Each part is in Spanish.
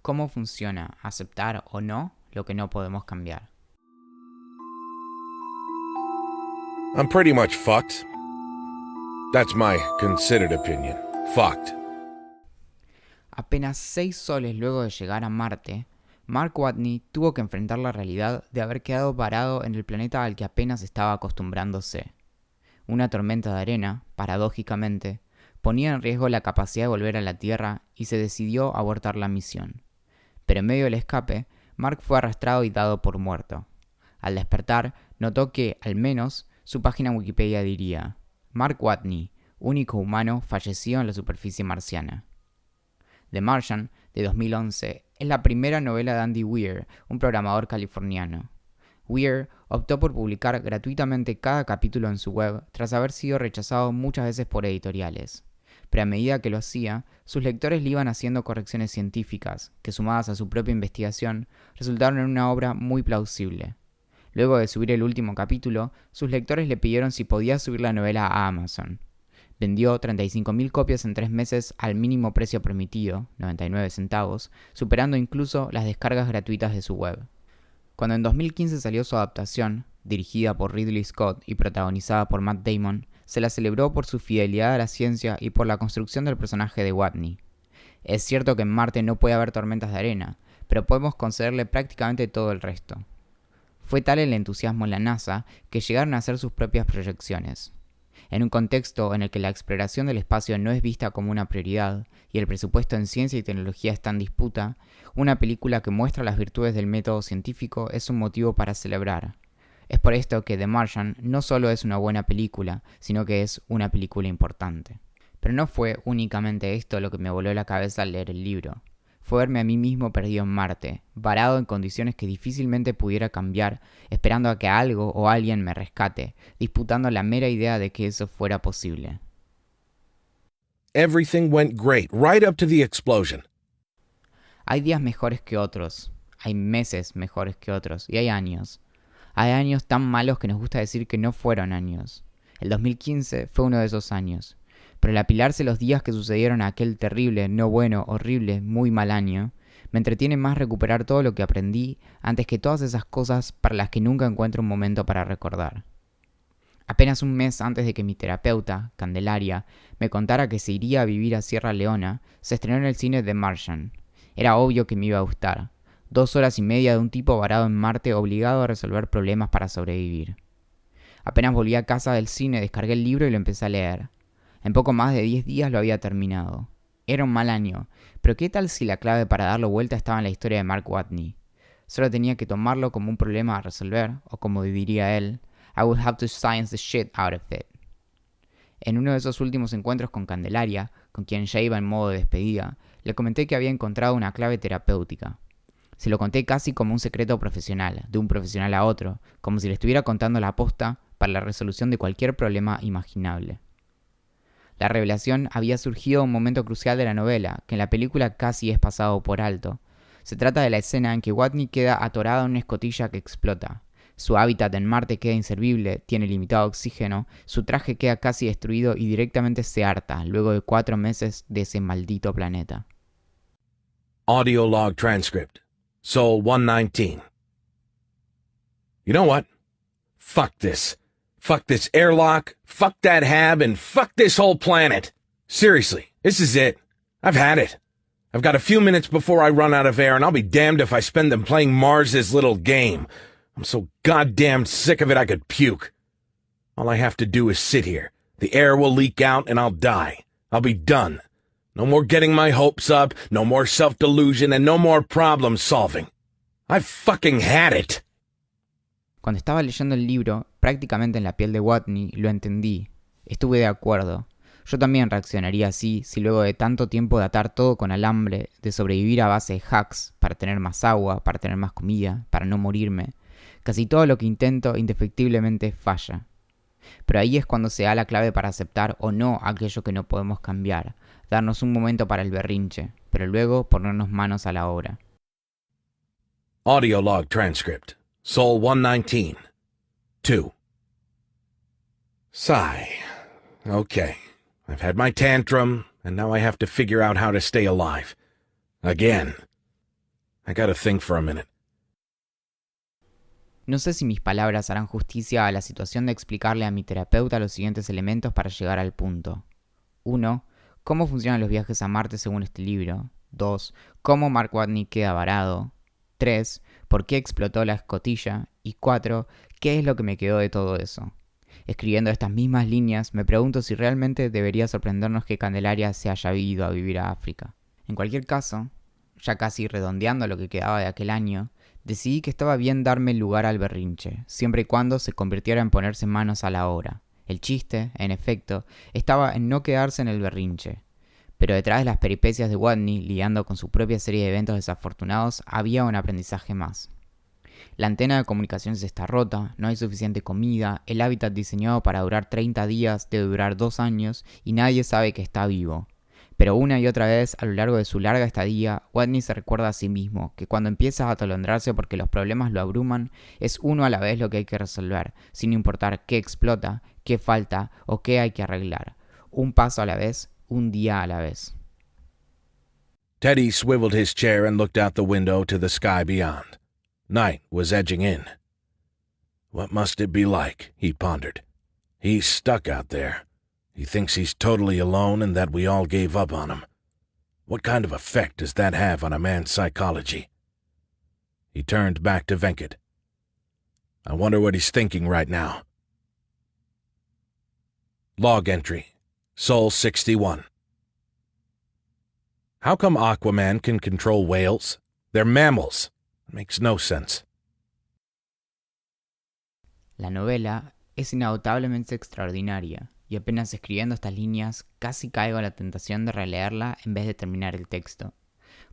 cómo funciona aceptar o no lo que no podemos cambiar. I'm pretty much fucked. That's my considered opinion. Fucked. Apenas 6 soles luego de llegar a Marte, Mark Watney tuvo que enfrentar la realidad de haber quedado parado en el planeta al que apenas estaba acostumbrándose. Una tormenta de arena, paradójicamente, ponía en riesgo la capacidad de volver a la Tierra y se decidió abortar la misión. Pero en medio del escape, Mark fue arrastrado y dado por muerto. Al despertar, notó que, al menos, su página en Wikipedia diría: Mark Watney, único humano, falleció en la superficie marciana. The Martian, de 2011, es la primera novela de Andy Weir, un programador californiano. Weir optó por publicar gratuitamente cada capítulo en su web tras haber sido rechazado muchas veces por editoriales. Pero a medida que lo hacía, sus lectores le iban haciendo correcciones científicas, que sumadas a su propia investigación, resultaron en una obra muy plausible. Luego de subir el último capítulo, sus lectores le pidieron si podía subir la novela a Amazon. Vendió 35.000 copias en 3 meses al mínimo precio permitido, 99 centavos, superando incluso las descargas gratuitas de su web. Cuando en 2015 salió su adaptación, dirigida por Ridley Scott y protagonizada por Matt Damon, se la celebró por su fidelidad a la ciencia y por la construcción del personaje de Watney. Es cierto que en Marte no puede haber tormentas de arena, pero podemos concederle prácticamente todo el resto. Fue tal el entusiasmo en la NASA que llegaron a hacer sus propias proyecciones. En un contexto en el que la exploración del espacio no es vista como una prioridad y el presupuesto en ciencia y tecnología está en disputa, una película que muestra las virtudes del método científico es un motivo para celebrar. Es por esto que The Martian no solo es una buena película, sino que es una película importante. Pero no fue únicamente esto lo que me voló la cabeza al leer el libro. Fue verme a mí mismo perdido en Marte, varado en condiciones que difícilmente pudiera cambiar, esperando a que algo o alguien me rescate, disputando la mera idea de que eso fuera posible. Everything went great, right up to the explosion. Hay días mejores que otros, hay meses mejores que otros, y hay años. Hay años tan malos que nos gusta decir que no fueron años. El 2015 fue uno de esos años. Pero al apilarse los días que sucedieron a aquel terrible, no bueno, horrible, muy mal año, me entretiene más recuperar todo lo que aprendí antes que todas esas cosas para las que nunca encuentro un momento para recordar. Apenas un mes antes de que mi terapeuta, Candelaria, me contara que se iría a vivir a Sierra Leona, se estrenó en el cine The Martian. Era obvio que me iba a gustar. 2 horas y media de un tipo varado en Marte obligado a resolver problemas para sobrevivir. Apenas volví a casa del cine, descargué el libro y lo empecé a leer. En poco más de 10 días lo había terminado. Era un mal año, pero ¿qué tal si la clave para darlo vuelta estaba en la historia de Mark Watney? Solo tenía que tomarlo como un problema a resolver, o como diría él, I would have to science the shit out of it. En uno de esos últimos encuentros con Candelaria, con quien ya iba en modo de despedida, le comenté que había encontrado una clave terapéutica. Se lo conté casi como un secreto profesional, de un profesional a otro, como si le estuviera contando la posta para la resolución de cualquier problema imaginable. La revelación había surgido en un momento crucial de la novela, que en la película casi es pasado por alto. Se trata de la escena en que Watney queda atorado en una escotilla que explota. Su hábitat en Marte queda inservible, tiene limitado oxígeno, su traje queda casi destruido y directamente se harta, luego de 4 meses de ese maldito planeta. Audio log transcript. Sol 119. You know what? Fuck this. Fuck this airlock, fuck that hab, and fuck this whole planet. Seriously, this is it. I've had it. I've got a few minutes before I run out of air, and I'll be damned if I spend them playing Mars's little game. I'm so goddamn sick of it I could puke. All I have to do is sit here. The air will leak out, and I'll die. I'll be done. No more getting my hopes up, no more self-delusion, and no more problem solving. I've fucking had it. Cuando estaba leyendo el libro, prácticamente en la piel de Watney, lo entendí. Estuve de acuerdo. Yo también reaccionaría así si luego de tanto tiempo de atar todo con alambre, de sobrevivir a base de hacks, para tener más agua, para tener más comida, para no morirme, casi todo lo que intento indefectiblemente falla. Pero ahí es cuando se da la clave para aceptar o no aquello que no podemos cambiar, darnos un momento para el berrinche, pero luego ponernos manos a la obra. Audio log transcript. Sol 119. 2. Sigh. Okay. I've had my tantrum, and now I have to figure out how to stay alive. Again. I gotta think for a minute. No sé si mis palabras harán justicia a la situación de explicarle a mi terapeuta los siguientes elementos para llegar al punto. 1. Cómo funcionan los viajes a Marte según este libro. 2. Cómo Mark Watney queda varado. 3. ¿Por qué explotó la escotilla? Y 4. ¿Qué es lo que me quedó de todo eso? Escribiendo estas mismas líneas, me pregunto si realmente debería sorprendernos que Candelaria se haya ido a vivir a África. En cualquier caso, ya casi redondeando lo que quedaba de aquel año, decidí que estaba bien darme lugar al berrinche, siempre y cuando se convirtiera en ponerse manos a la obra. El chiste, en efecto, estaba en no quedarse en el berrinche. Pero detrás de las peripecias de Watney, lidiando con su propia serie de eventos desafortunados, había un aprendizaje más. La antena de comunicaciones está rota, no hay suficiente comida, el hábitat diseñado para durar 30 días debe durar 2 años y nadie sabe que está vivo. Pero una y otra vez, a lo largo de su larga estadía, Watney se recuerda a sí mismo que cuando empieza a atolondrarse porque los problemas lo abruman, es uno a la vez lo que hay que resolver, sin importar qué explota, qué falta o qué hay que arreglar. Un paso a la vez, un día a la vez. Teddy swiveled his chair and looked out the window to the sky beyond. Night was edging in. What must it be like, he pondered. He's stuck out there. He thinks he's totally alone and that we all gave up on him. What kind of effect does that have on a man's psychology? He turned back to Venkat. I wonder what he's thinking right now. Log entry. Soul 61. How come Aquaman can control whales? They're mammals. Makes no sense. La novela es inagotablemente extraordinaria, y apenas escribiendo estas líneas casi caigo en la tentación de releerla en vez de terminar el texto.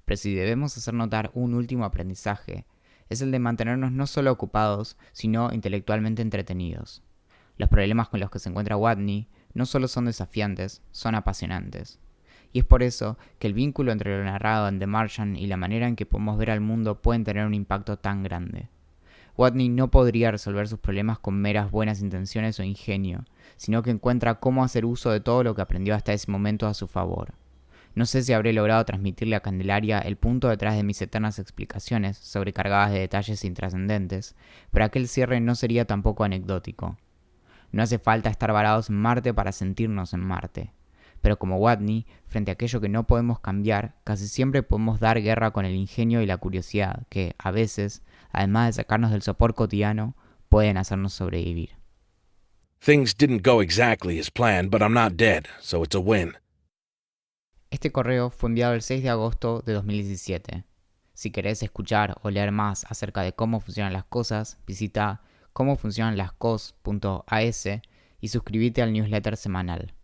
Pero si debemos hacer notar un último aprendizaje, es el de mantenernos no solo ocupados, sino intelectualmente entretenidos. Los problemas con los que se encuentra Watney no solo son desafiantes, son apasionantes. Y es por eso que el vínculo entre lo narrado en The Martian y la manera en que podemos ver al mundo pueden tener un impacto tan grande. Watney no podría resolver sus problemas con meras buenas intenciones o ingenio, sino que encuentra cómo hacer uso de todo lo que aprendió hasta ese momento a su favor. No sé si habré logrado transmitirle a Candelaria el punto detrás de mis eternas explicaciones, sobrecargadas de detalles intrascendentes, pero aquel cierre no sería tampoco anecdótico. No hace falta estar varados en Marte para sentirnos en Marte. Pero como Watney, frente a aquello que no podemos cambiar, casi siempre podemos dar guerra con el ingenio y la curiosidad que, a veces, además de sacarnos del sopor cotidiano, pueden hacernos sobrevivir. Things didn't go exactly as planned, but I'm not dead, so it's a win. Este correo fue enviado el 6 de agosto de 2017. Si querés escuchar o leer más acerca de cómo funcionan las cosas, visita comofuncionanlascos.as y suscríbete al newsletter semanal.